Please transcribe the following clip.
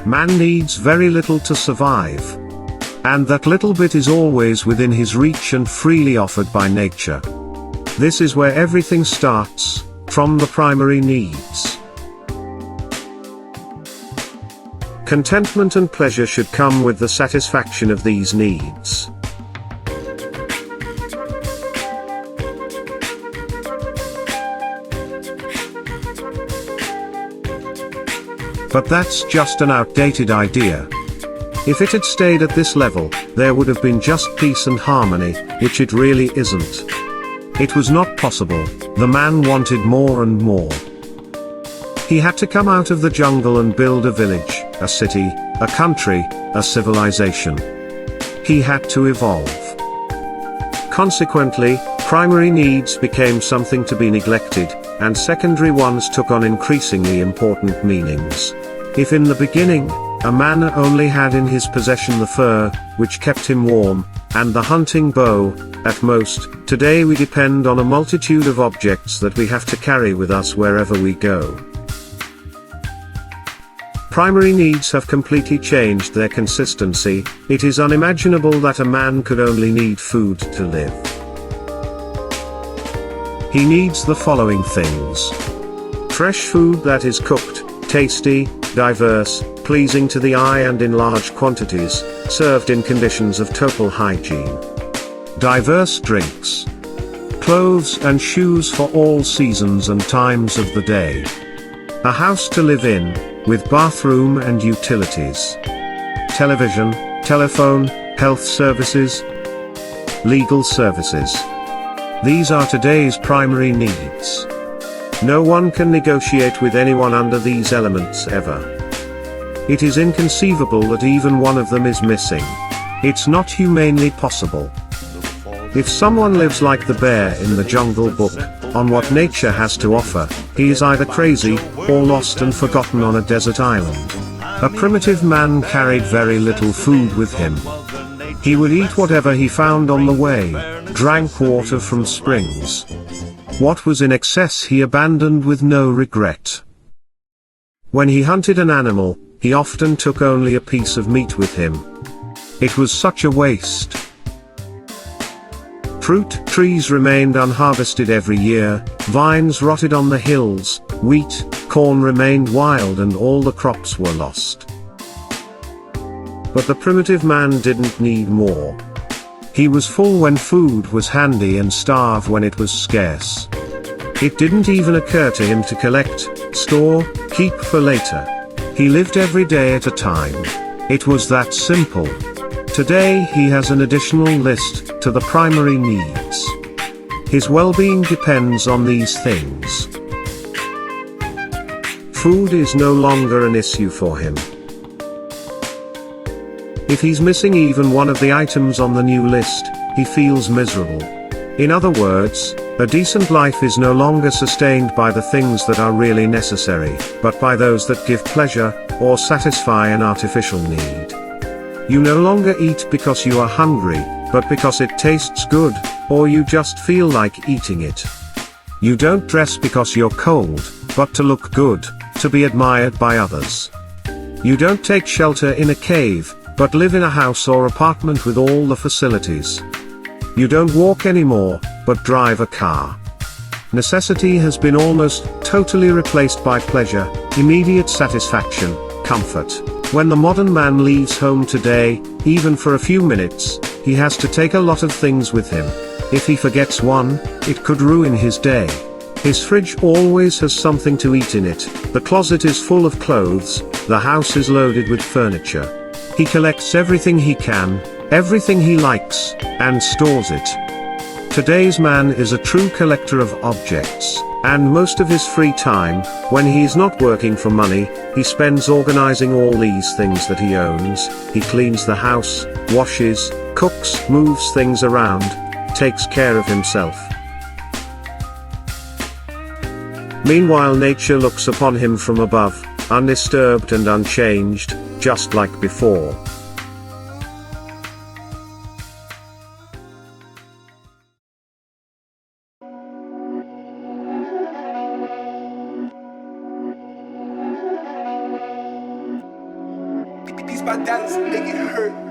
Man needs very little to survive. And that little bit is always within his reach and freely offered by nature. This is where everything starts, from the primary needs. Contentment and pleasure should come with the satisfaction of these needs. But that's just an outdated idea. If it had stayed at this level, there would have been just peace and harmony, which it really isn't. It was not possible. The man wanted more and more. He had to come out of the jungle and build a village, a city, a country, a civilization. He had to evolve. Consequently, primary needs became something to be neglected, and secondary ones took on increasingly important meanings. If in the beginning, a man only had in his possession the fur, which kept him warm, and the hunting bow, at most, today we depend on a multitude of objects that we have to carry with us wherever we go. Primary needs have completely changed their consistency. It is unimaginable that a man could only need food to live. He needs the following things. Fresh food that is cooked, tasty, diverse, pleasing to the eye and in large quantities, served in conditions of total hygiene. Diverse drinks. Clothes and shoes for all seasons and times of the day. A house to live in, with bathroom and utilities. Television, telephone, health services, legal services. These are today's primary needs. No one can negotiate with anyone under these elements ever. It is inconceivable that even one of them is missing. It's not humanly possible. If someone lives like the bear in the Jungle Book, on what nature has to offer, he is either crazy, or lost and forgotten on a desert island. A primitive man carried very little food with him. He would eat whatever he found on the way, drank water from springs. What was in excess he abandoned with no regret. When he hunted an animal, he often took only a piece of meat with him. It was such a waste. Fruit trees remained unharvested every year, vines rotted on the hills, wheat, corn remained wild and all the crops were lost. But the primitive man didn't need more. He was full when food was handy and starved when it was scarce. It didn't even occur to him to collect, store, keep for later. He lived every day at a time. It was that simple. Today he has an additional list to the primary needs. His well-being depends on these things. Food is no longer an issue for him. If he's missing even one of the items on the new list, he feels miserable. In other words, a decent life is no longer sustained by the things that are really necessary, but by those that give pleasure, or satisfy an artificial need. You no longer eat because you are hungry, but because it tastes good, or you just feel like eating it. You don't dress because you're cold, but to look good, to be admired by others. You don't take shelter in a cave, but live in a house or apartment with all the facilities. You don't walk anymore, but drive a car. Necessity has been almost totally replaced by pleasure, immediate satisfaction, comfort. When the modern man leaves home today, even for a few minutes, he has to take a lot of things with him. If he forgets one, it could ruin his day. His fridge always has something to eat in it, the closet is full of clothes, the house is loaded with furniture. He collects everything he can, everything he likes, and stores it. Today's man is a true collector of objects, and most of his free time, when he is not working for money, he spends organizing all these things that he owns. He cleans the house, washes, cooks, moves things around, takes care of himself. Meanwhile, nature looks upon him from above, undisturbed and unchanged, just like before. beats by Dallas, make it hurt.